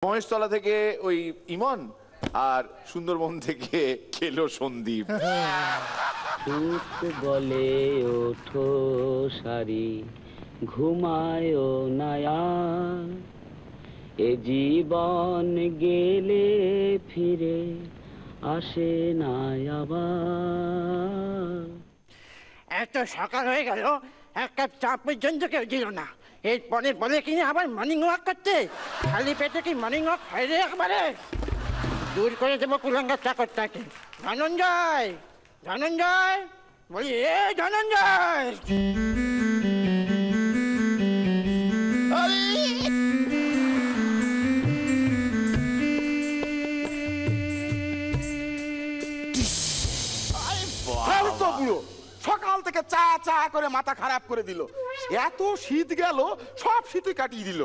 মহেশতলা থেকে ওই ইমন আর সুন্দরবন থেকে খেলো সন্দীপ। বলে ওঠো সারি ঘুমায় নায়া, এ জীবন গেলে ফিরে আসে না আবার। এত সকাল হয়ে গেল, এক কাপ চা পর্যন্ত কেউ দিল না। এরপরে বলে কিনা আবার মর্নিং ওয়াক করতে। খালি পেটে কি মর্নিং ওয়াক হয় রে? একবারে দূর করে দেবো কুলাঙ্গার চাকরটাকে। ধনঞ্জয়, ধনঞ্জয়, বলি এ ধনঞ্জয়। সকাল থেকে চা চা করে মাথা খারাপ করে দিল। এত শীত গেল, সব শীতই কাটিয়ে দিল।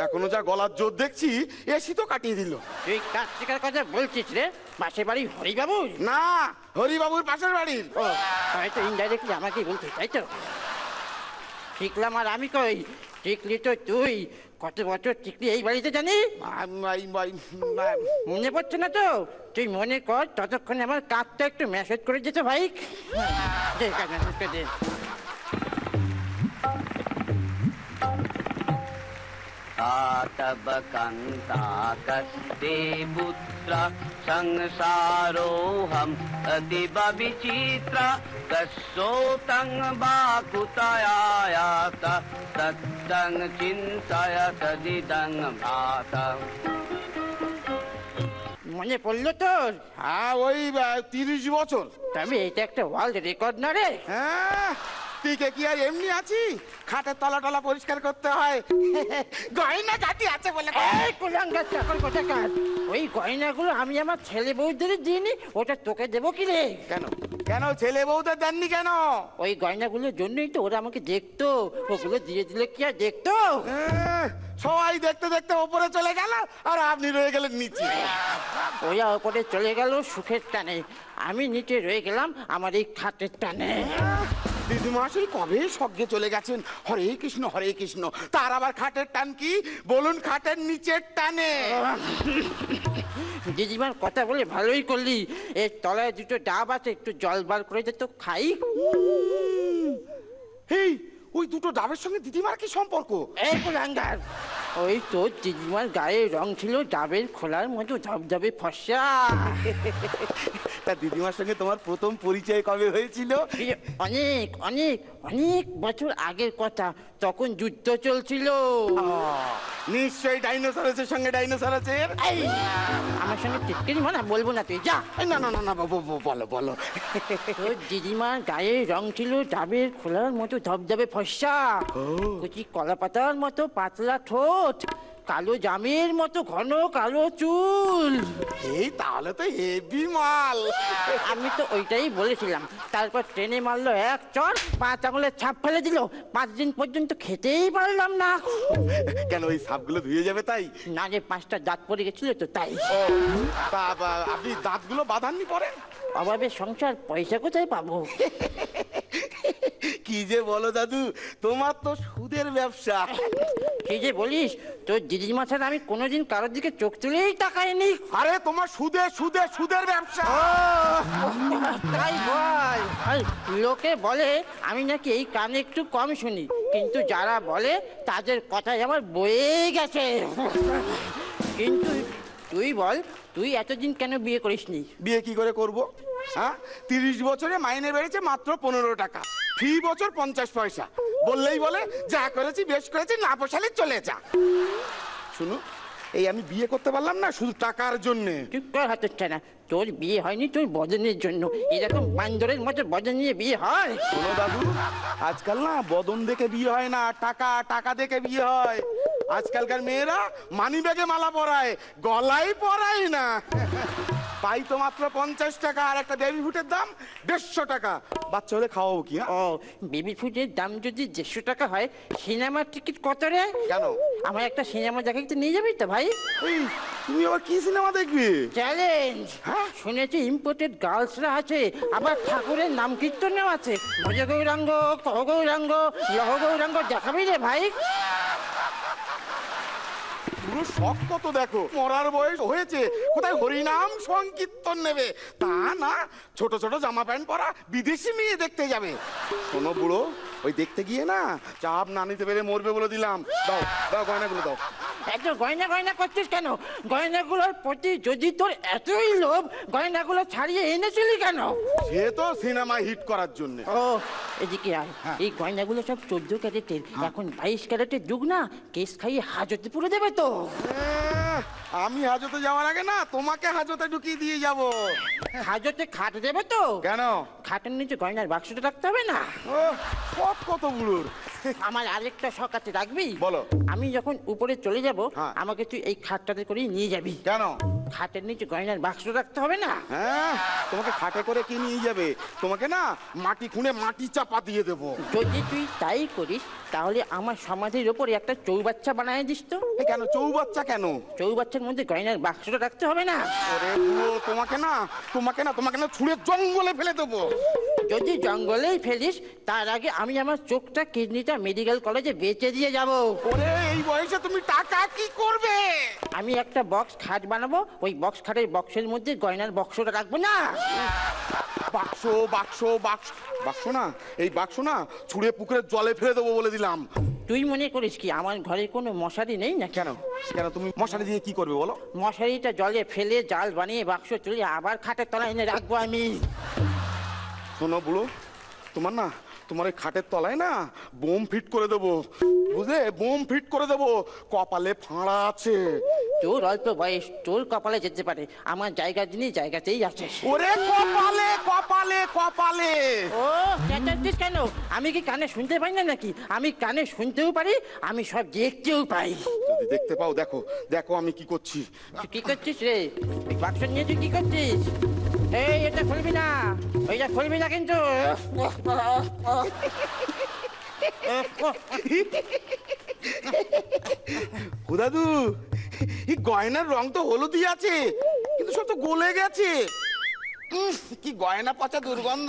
এখনো যা গলার জোর দেখছি, এ শীতও কাটিয়ে দিল। তুই কার্তিকের কথা বলছিস রে? পাশের বাড়ি হরিবাবুর? না, হরিবাবুর পাশের বাড়ির। ও হয়তো ইনডাইরেক্টলি আমাকেই বলছিস, তাই তো? শিখলাম আর আমি কই, টিকলি তো তুই। কত বছর টিকলি এই বাড়িতে জানি? মনে পড়ছে না তো? তুই মনে কর, ততক্ষণে আমার কাকটা একটু মেসেজ করে দিত ভাই। মেসেজ করে দে। तब कंता कस्ते पुत्र संसारो हम अतीव विचित्र, कस्सोतं बाकुतयायात तत्तं चिन्तय तदिदं भाता। মনে পড়লো তোর? হ্যাঁ, ওই 30 বছর। তবে এটা একটা ওয়ার্ল্ড রেকর্ড না রে? হ্যাঁ, টিকে কি আর এমনি আছি? খাটের তলা টলা পরিষ্কার করতে হয়, গয়না কাটি আছে বলে। এই কুলাঙ্গার চাকর কোথাকার! ওই গয়নাগুলো আমি আমার ছেলে বউদের দিইনি, ওটা তোকে দেবো কি রে? কেন কেন ছেলে বউদের দেননি কেন? ওই গয়নাগুলোর জন্যই তো ওরা আমাকে দেখতো। ওগুলো দিয়ে দিলে কি আর দেখতো? সবাই দেখতে দেখতে ওপরে চলে গেল, আর আপনি রয়ে গেলেন নিচে। ওরা ওপরে চলে গেল সুখের টানে, আমি নিচে রয়ে গেলাম আমার এই খাটের টানে। দিদিমা সেই কবে স্বর্গে চলে গেছেন, হরে কৃষ্ণ হরে কৃষ্ণ। তার আবার খাটের টান কি বলুন? খাটের নিচের টানে। দিদিমার কথা বলে ভালোই করলি। এর তলায় দুটো ডাব আছে, একটু জল বার করে দে তো খাই। এই ওই দুটো ডাবের সঙ্গে দিদিমার কি সম্পর্ক? এই কুলাঙ্গার, ওই তোর দিদিমার গায়ে রং ছিল ডাবের খোলার মতো ধবধবে ফর্সা। তা দিদিমার সঙ্গে তোমার প্রথম পরিচয় কবে হয়েছিল? অনেক অনেক অনেক বছর আগের কথা, তখন যুদ্ধ চলছিল। নিশ্চয়ই ডাইনোসরের সঙ্গে ডাইনোসরের। আমার সঙ্গে টিটকিরি মানা বলবো না, তুই যা। না না না না, বলো বলো। তোর দিদিমার গায়ে রং ছিল ডাবের খোলার মতো ধবধবে ফর্সা, কুচি কলা পাতার মতো পাতলা ঠোঁট, কালো জামের মতো ঘন কালো চুল। এই তাহলে তো হেভি মাল। আমি তো ওইটাই বলেছিলাম। তারপর ট্রেনে মারলো এক চড়, 5 আঙুলের ছাপ ফেলে দিল। 5 দিন পর্যন্ত খেতেই পারলাম না। কেন, ওই ছাপগুলো ধুয়ে যাবে তাই? না রে, 5টা দাঁত পড়ে গেছিল তো তাই। আপনি দাঁতগুলো বাঁধাননি পরে? অভাবে সংসার, পয়সা কোথায় পাবো? কি যে বলো দাদু, তোমার তো সুদের ব্যবসা। কি যে বলিস, তোর দিদিমা ছাড়া আমি কোনোদিন কারোর দিকে চোখ তুলেই তাকাইনি। আরে তোমার সুদের সুদের সুদের ব্যবসা। তাই বল। লোকে বলে আমি নাকি এই কানে একটু কম শুনি, কিন্তু যারা বলে তাদের কথাই আমার বয়ে গেছে। কিন্তু তুই বল, তুই এতদিন কেন বিয়ে করিসনি? বিয়ে কি করে করব? হ্যাঁ, 30 বছরে মাইনে বেড়েছে মাত্র 15 টাকা, ফি বছর 50 পয়সা। বললেই বলে যা করেছি বেশ করেছি, না পোষালে চলে যা। শুনো, এই আমি বিয়ে করতে পারলাম না শুধু টাকার জন্যে। চুপ কর হাতের না, তোর বিয়ে হয়নি তোর বদনের জন্য। এরকম বান্দরের মতো বদন নিয়ে বিয়ে হয়? শোনো দাদু, আজকাল না বদন দেখে বিয়ে হয় না, টাকা টাকা দেখে বিয়ে হয়। আজকালকার মেয়েরা মানি ব্যাগে মালা পরায়, গলায় পরায় না। পাই তো মাত্র 50 টাকা, আর একটা বেবি ফুটের দাম 150 টাকা। বাচ্চা হলে খাওয়াবো কি? ও, বেবি ফুটের দাম যদি 150 টাকা হয়, সিনেমার টিকিট কত রে? কেন, আমার একটা সিনেমা দেখাতে নিয়ে যাবি তো ভাই? তুমি আবার কি সিনেমা দেখবে? চ্যালেঞ্জ। হ্যাঁ, শুনেছি ইম্পোর্টেড গার্লসরা আছে, আবার ঠাকুরের নাম কীর্তনেও আছে। ভজ গৌরাঙ্গ, কহ গৌরাঙ্গ, লহ গৌরাঙ্গ দেখাবি রে ভাই? পুরো বুড়ো শখ কত দেখো, মরার বয়স হয়েছে, কোথায় হরিনাম সংকীর্তন নেবে, তা না ছোট ছোট জামা প্যান্ট পরা বিদেশি মেয়ে দেখতে যাবে। শোনো বুড়ো, ওই দেখতে গিয়ে না চাপ না নিতে পেরে মরবে বলে দিলাম। দাও দাও গয়নাগুলো দাও। এত গয়না গয়না করছিস কেন? গয়নাগুলোর প্রতি যদি তোর এতই লোভ, গয়নাগুলো ছাড়িয়ে এনেছিলি কেন? সে তো সিনেমা হিট করার জন্য। ও এদিকে আয়, এই গয়নাগুলো সব 14 ক্যারেটের, এখন 22 ক্যারেটের যুগ না, কেস খাইয়ে হাজতে পুরে দেবে তো। আমি হাজতে যাওয়ার আগে না তোমাকে হাজতে ঢুকিয়ে দিয়ে যাব। হাজতে খাট দেবে তো? কেন? খাটের নিচে গয়নার বাক্সটা রাখতে হবে না? ও শখ কত বুড়োর। আমার আরেকটা শখ আছে, রাখবি? বলো। আমি যখন উপরে চলে যাব, হ্যাঁ। আমাকে তুই এই খাটটাতে করে নিয়ে যাবি। কেন? খাটের নিচে গয়নার বাক্স রাখতে হবে না? হ্যাঁ, তোমাকে খাটে করে কি নিয়ে যাবে? তোমাকে না মাটি খুঁড়ে মাটি চাপা দিয়ে দেবো। যদি তুই তাই করিস তাহলে আমার সমাধির ওপরে একটা চৌবাচ্চা বানায় দিস তো। কেন চৌবাচ্চা কেন? চৌবাচ্চার মধ্যে গয়নার বাক্সটা রাখতে হবে না? ওরে বুড়ো, তোমাকে না ছুঁড়ে জঙ্গলে ফেলে দেবো। যদি জঙ্গলেই ফেলিস তার আগে আমি আমার চোখটা কিডনিটা মেডিকেল কলেজে বেচে দিয়ে যাব। ওরে এই বয়সে তুমি টাকা কি করবে? আমি একটা বক্স খাট বানাবো, ওই বক্স খাটের বক্সের মধ্যে গয়নার বক্সটা রাখবো না। বাক্স বাক্স বাক্স বাক্স না, এই বাক্স না ছুঁড়ে পুকুরের জলে ফেলে দেবো বলে দিলাম। তুই মনে করিস কি আমার ঘরে কোনো মশারি নেই না? কেন কেন তুমি মশারি দিয়ে কি করবে বলো? মশারিটা জলে ফেলে জাল বানিয়ে বাক্স তুলে আবার খাটের তলায় এনে রাখবো আমি। শোনো বুড়ো, তোমার ওই খাটের তলায় না বোম ফিট করে দেবো, বুঝলে? বোম ফিট করে দেবো, কপালে ফাঁড়া আছে। তোর অল্প বয়স, তোর কপালে যেতে পারে, আমার জায়গা জিনিস জায়গাতেই আছে। ওরে কপালে কপালে কপালে। ও চেঁচাচ্ছিস কেন? আমি কি কানে শুনতে পাই না নাকি? আমি কানে শুনতেও পারি, আমি সব দেখতেও পাই। যদি দেখতে পাও দেখো, দেখো আমি কি করছি। তুই কি করছিস রে? ওই বাক্স নিয়ে তুই কি করছিস? এই এটা খুলবি না, ওইটা খুলবি না কিন্তু। ও দাদু, এই গয়নার রং তো হলুদই আছে, কিন্তু সব তো গলে গেছে। কি গয়না পচা দুর্গন্ধ।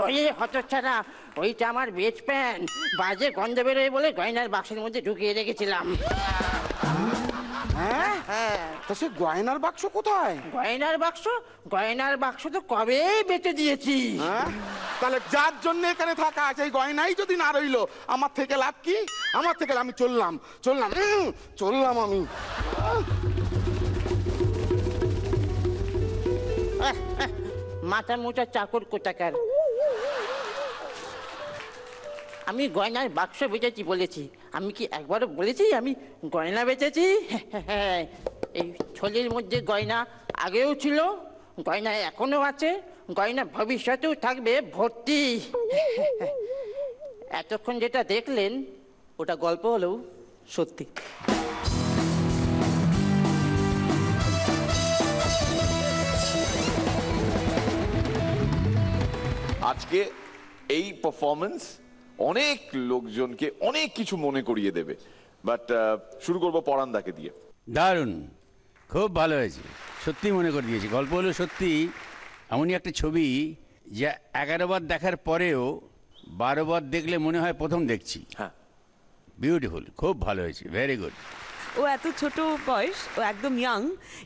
ওই হতচ্ছাড়া, ওইটা আমার বেচ প্যান্ট, বাজে গন্ধ বেরোয় বলে গয়নার বাক্সের মধ্যে ঢুকিয়ে রেখেছিলাম। হ্যাঁ হ্যাঁ, তা সে গয়নার বাক্স কোথায়? গয়নার বাক্স? গয়নার বাক্স তো কবেই বেঁচে দিয়েছি। হ্যাঁ, তাহলে যার জন্য এখানে থাকা সেই গয়নাই যদি না রইলো, আমার থেকে লাভ কি? আমার থেকে আমি চললাম আমি। মাথা মোটা চাকর কোথাকার। আমি গয়নার বাক্স বেচেছি বলেছি, আমি কি একবারও বলেছি আমি গয়না বেচেছি? এই থলির মধ্যে গয়না আগেও ছিল, গয়না এখনো আছে, গয়না ভবিষ্যতেও থাকবে ভর্তি। এতক্ষণ যেটা দেখলেন ওটা গল্প হলেও সত্যি। আজকে এই পারফরমেন্স অনেক লোকজনকে অনেক কিছু মনে করিয়ে দেবে, বাট শুরু করবো পরান্দাকে দিয়ে। দারুণ, খুব ভালো হয়েছে, সত্যি মনে করে দিয়েছি। গল্প হলো সত্যি এমনই একটা ছবি যা 11 বার দেখার পরেও 12 বার দেখলে মনে হয় প্রথম দেখছি। হ্যাঁ, বিউটিফুল, খুব ভালো হয়েছে, ভেরি গুড। ও এত ছোট বয়স, ও একদম ইয়াং,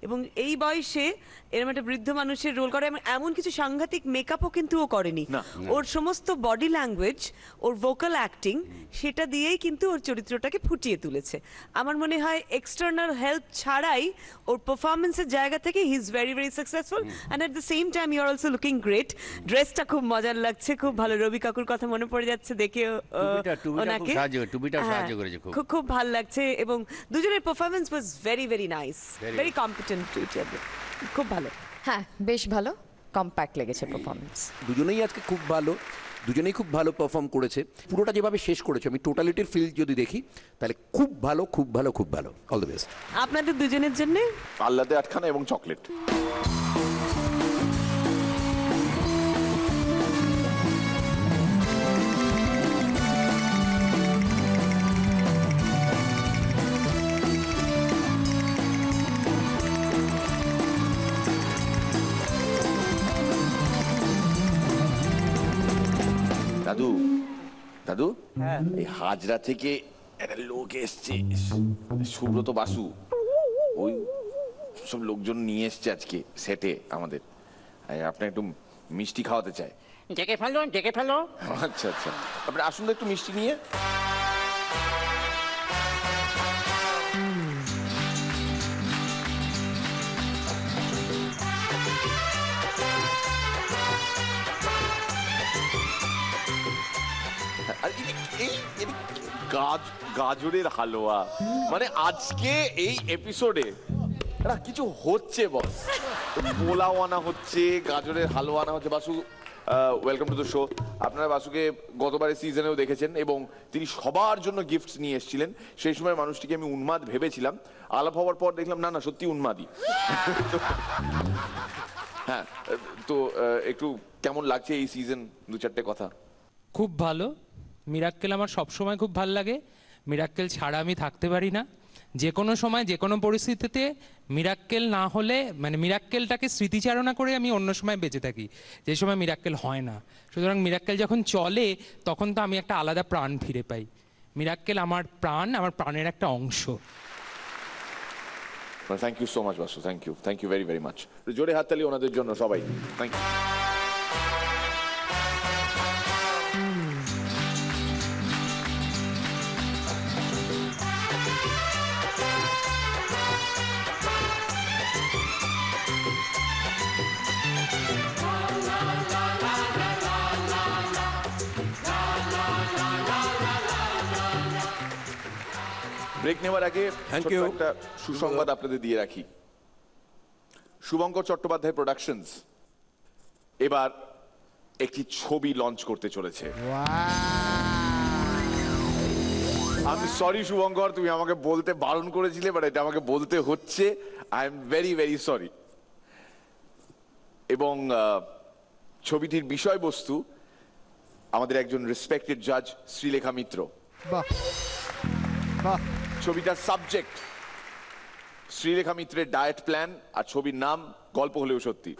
এবং এই বয়সে এরকম একটা বৃদ্ধ মানুষের রোল করে, এমন কিছু সাংঘাতিক মেকআপও কিন্তু ও করেনি। ওর সমস্ত বডি ল্যাঙ্গুয়েজ, ওর ভোকাল অ্যাক্টিং, সেটা দিয়েই কিন্তু ওর চরিত্রটাকে ফুটিয়ে তুলেছে। আমার মনে হয় এক্সটার্নাল হেল্প ছাড়াই ওর পারফরমেন্সের জায়গা থেকে he is very very successful, and at the same time you are also looking great. ড্রেসটা খুব মজার লাগছে, খুব ভালো। রবি কাকুর কথা মনে পড়ে যাচ্ছে দেখে ওনাকে, খুব খুব ভালো লাগছে, এবং দুজনের performance was very very nice, very competent to each other, খুব ভালো। হ্যাঁ, বেশ ভালো, কম্প্যাক্ট লেগেছে পারফরমেন্স। দুজনেই আজকে খুব ভালো, দুজনেই খুব ভালো পারফর্ম করেছে। পুরোটা যেভাবে শেষ করেছে, আমি টোটালিটির ফিল যদি দেখি তাহলে খুব ভালো খুব ভালো খুব ভালো। অল দ্য বেস্ট আপনাদের দুজনের জন্য। আল্লাদে 8খানা এবং চকলেট। দাদু, দাদু, এই হাজরা থেকে একটা লোক এসছে, সুব্রত বাসু, ওই সব লোকজন নিয়ে এসছে আজকে সেটে আমাদের। আপনি একটু মিষ্টি খাওয়াতে চাই। ডেকে ফেলো। আচ্ছা আচ্ছা, আপনি আসুন তো একটু মিষ্টি নিয়ে। আর গাজরের হালুয়া, মানে আজকে এই এপিসোডে কিছু হচ্ছে বস। পোলাও আনা হচ্ছে, গাজরের হালুয়া আনা হচ্ছে। Basu, welcome to the show. আপনারা বাসুকে গতবারের সিজনেও দেখেছেন এবং তিনি সবার জন্য গিফটস নিয়ে এসেছিলেন। সেই সময় মানুষটিকে আমি উন্মাদ ভেবেছিলাম, আলাপ হওয়ার পর দেখলাম না না, সত্যি উন্মাদই। হ্যাঁ, তো একটু কেমন লাগছে এই সিজন, দু চারটে কথা। খুব ভালো। মিরাক্কেল আমার সবসময় খুব ভালো লাগে। মিরাক্কেল ছাড়া আমি থাকতে পারি না। যে কোনো সময় যে কোনো পরিস্থিতিতে মিরাক্কেল না হলে, মানে মিরাক্কেলটাকে স্মৃতিচারণা করে আমি অন্য সময় বেঁচে থাকি, যে সময় মিরাক্কেল হয় না। সুতরাং মিরাক্কেল যখন চলে তখন তো আমি একটা আলাদা প্রাণ ফিরে পাই। মিরাক্কেল আমার প্রাণ, আমার প্রাণের একটা অংশ। Thank you so much Basu, thank you very very much. জোরে হাততালি ওনাদের জন্য সবাই। Thank you. ব্রেক নেওয়ার আগে একটা সুসংবাদ আপনাদের দিয়ে রাখি। শুভঙ্কর চট্টোপাধ্যায় প্রোডাকশনস এবার একটি ছবি লঞ্চ করতে চলেছে। আমি সরি শুভঙ্কর, তুমি আমাকে বলতে বারণ করেছিলে, বাট এটা আমাকে বলতে হচ্ছে। I am very very sorry. এবং ছবিটির বিষয়বস্তু আমাদের একজন রেসপেক্টেড জাজ শ্রীলেখা মিত্র। ছবিটার সাবজেক্ট শ্রীলেখা মিত্রের ডায়েট প্ল্যান, আর ছবির নাম গল্প হলেও সত্যি।